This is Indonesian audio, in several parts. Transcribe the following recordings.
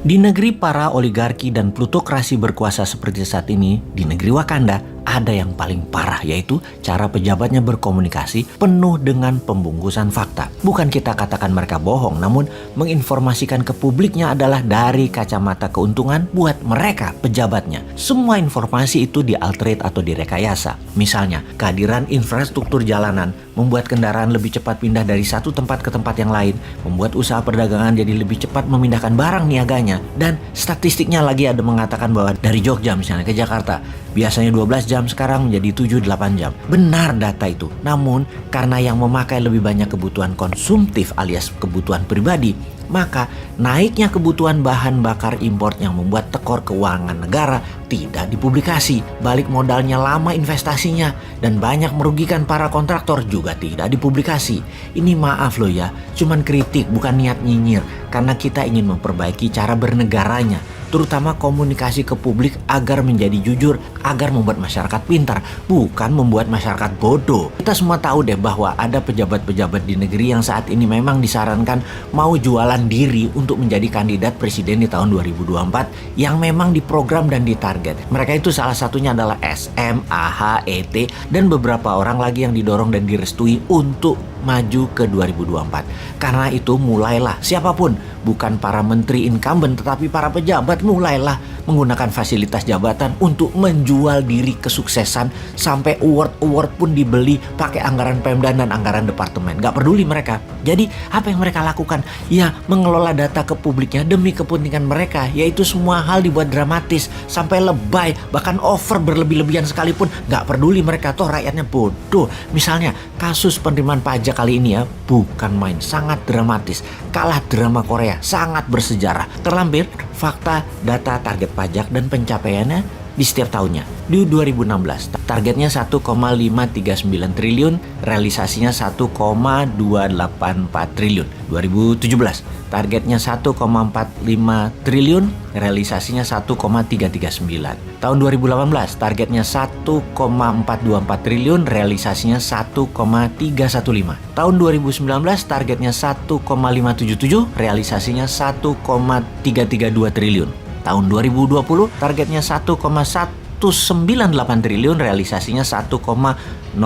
Di negeri para oligarki dan plutokrasi berkuasa seperti saat ini, di negeri Wakanda, ada yang paling parah, yaitu cara pejabatnya berkomunikasi penuh dengan pembungkusan fakta. Bukan kita katakan mereka bohong, namun menginformasikan ke publiknya adalah dari kacamata keuntungan buat mereka pejabatnya. Semua informasi itu dialterate atau direkayasa. Misalnya, kehadiran infrastruktur jalanan membuat kendaraan lebih cepat pindah dari satu tempat ke tempat yang lain, membuat usaha perdagangan jadi lebih cepat memindahkan barang niaganya, dan statistiknya lagi ada mengatakan bahwa dari Jogja misalnya ke Jakarta, biasanya 12 jam sekarang menjadi 7-8 jam. Benar data itu. Namun karena yang memakai lebih banyak kebutuhan konsumtif alias kebutuhan pribadi, maka naiknya kebutuhan bahan bakar impor yang membuat tekor keuangan negara tidak dipublikasi. Balik modalnya lama investasinya dan banyak merugikan para kontraktor juga tidak dipublikasi. Ini maaf loh ya, cuman kritik bukan niat nyinyir, karena kita ingin memperbaiki cara bernegaranya, terutama komunikasi ke publik agar menjadi jujur, agar membuat masyarakat pintar, bukan membuat masyarakat bodoh. Kita semua tahu deh bahwa ada pejabat-pejabat di negeri yang saat ini memang disarankan mau jualan diri untuk menjadi kandidat presiden di tahun 2024 yang memang diprogram dan ditarget. Mereka itu salah satunya adalah SM, AH, ET, dan beberapa orang lagi yang didorong dan direstui untuk maju ke 2024. Karena itu mulailah siapapun, bukan para menteri incumbent tetapi para pejabat, mulailah menggunakan fasilitas jabatan untuk menjual diri kesuksesan, sampai award pun dibeli pakai anggaran Pemda dan anggaran departemen. Gak peduli mereka. Jadi apa yang mereka lakukan? Ya mengelola data ke publiknya demi kepentingan mereka, yaitu semua hal dibuat dramatis sampai lebay, bahkan over berlebih-lebihan sekalipun. Gak peduli mereka, toh rakyatnya bodoh. Misalnya kasus penerimaan pajak kali ini ya, bukan main, sangat dramatis. Kalah drama Korea, sangat bersejarah. Terlampir fakta, data, target pajak dan pencapaiannya di setiap tahunnya. Di 2016 targetnya 1,539 triliun, realisasinya 1,284 triliun. 2017 targetnya 1,45 triliun, realisasinya 1,339. Tahun 2018 targetnya 1,424 triliun, realisasinya 1,315. Tahun 2019 targetnya 1,577, realisasinya 1,332 triliun. Tahun 2020 targetnya 1,198 triliun, realisasinya 1,069.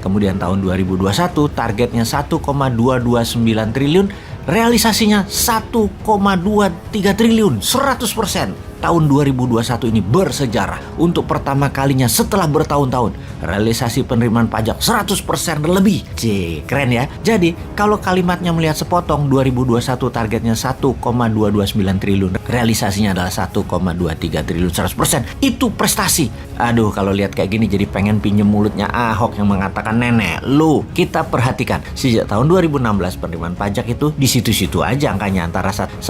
Kemudian tahun 2021 targetnya 1,229 triliun, realisasinya 1,23 triliun, 100%. Tahun 2021 ini bersejarah. Untuk pertama kalinya setelah bertahun-tahun, realisasi penerimaan pajak 100% lebih. Keren ya. Jadi kalau kalimatnya melihat sepotong, 2021 targetnya 1,229 triliun, realisasinya adalah 1,23 triliun, 100%. Itu prestasi. Aduh, kalau lihat kayak gini jadi pengen pinjem mulutnya Ahok yang mengatakan, nenek lu. Kita perhatikan, sejak tahun 2016 penerimaan pajak itu di situ-situ aja angkanya, antara 1,2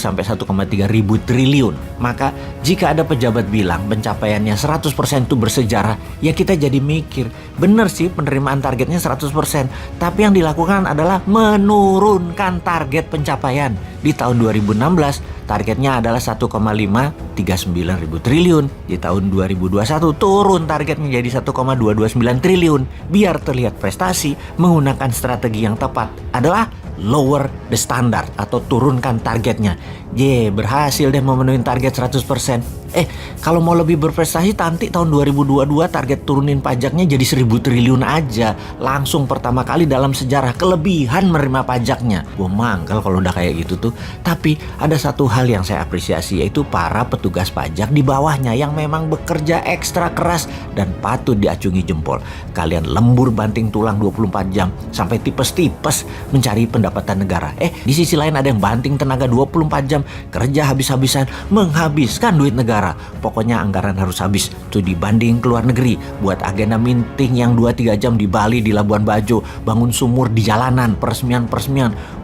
sampai 1,3 ribu triliun. Maka jika ada pejabat bilang pencapaiannya 100% itu bersejarah, ya kita jadi mikir, bener sih penerimaan targetnya 100%, tapi yang dilakukan adalah menurunkan target pencapaian. Di tahun 2016 targetnya adalah 1,539 ribu triliun. Di tahun 2021 turun target menjadi 1,229 triliun. Biar terlihat prestasi, menggunakan strategi yang tepat adalah lower the standard atau turunkan targetnya. Berhasil deh memenuhi target 100%. Kalau mau lebih berprestasi, nanti tahun 2022 target turunin pajaknya jadi 1.000 triliun aja. Langsung pertama kali dalam sejarah kelebihan menerima pajaknya. Gua manggal kalau udah kayak gitu tuh. Tapi ada satu hal yang saya apresiasi, yaitu para petugas pajak di bawahnya yang memang bekerja ekstra keras dan patut diacungi jempol. Kalian lembur banting tulang 24 jam sampai tipes-tipes mencari pendapatan negara. Di sisi lain ada yang banting tenaga 24 jam, kerja habis-habisan, menghabiskan duit negara. Pokoknya anggaran harus habis. Tuh dibanding ke luar negeri, buat agenda meeting yang 2-3 jam di Bali, di Labuan Bajo, bangun sumur di jalanan, peresmian,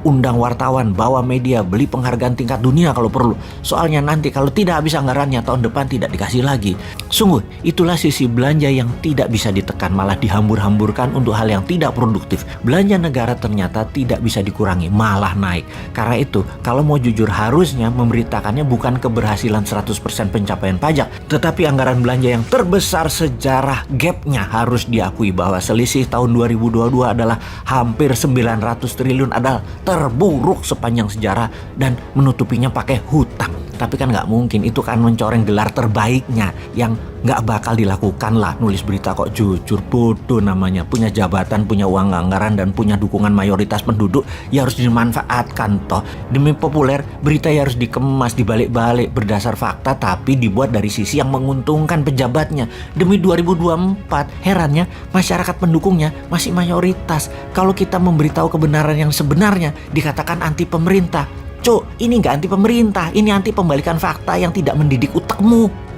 undang wartawan, bawa media, beli penghargaan tingkat dunia kalau perlu. Soalnya nanti kalau tidak habis anggarannya, tahun depan tidak dikasih lagi. Sungguh, itulah sisi belanja yang tidak bisa ditekan, malah dihambur-hamburkan untuk hal yang tidak produktif. Belanja negara ternyata tidak bisa dikurangi, malah naik. Karena itu, kalau mau jujur harusnya memberitakannya bukan keberhasilan 100% pencapaian pajak, tetapi anggaran belanja yang terbesar sejarah. Gapnya harus diakui bahwa selisih tahun 2022 adalah hampir 900 triliun, adalah terburuk sepanjang sejarah, dan menutupinya pakai hutang. Tapi kan nggak mungkin, itu kan mencoreng gelar terbaiknya yang nggak bakal dilakukan lah. Nulis berita kok jujur, bodoh namanya. Punya jabatan, punya uang anggaran, dan punya dukungan mayoritas penduduk, ya harus dimanfaatkan toh. Demi populer, berita ya harus dikemas, dibalik-balik berdasar fakta, tapi dibuat dari sisi yang menguntungkan pejabatnya. Demi 2024, herannya masyarakat pendukungnya masih mayoritas. Kalau kita memberitahu kebenaran yang sebenarnya, dikatakan anti pemerintah. Cuk, ini nggak anti pemerintah, ini anti pembalikan fakta yang tidak mendidik utekmu.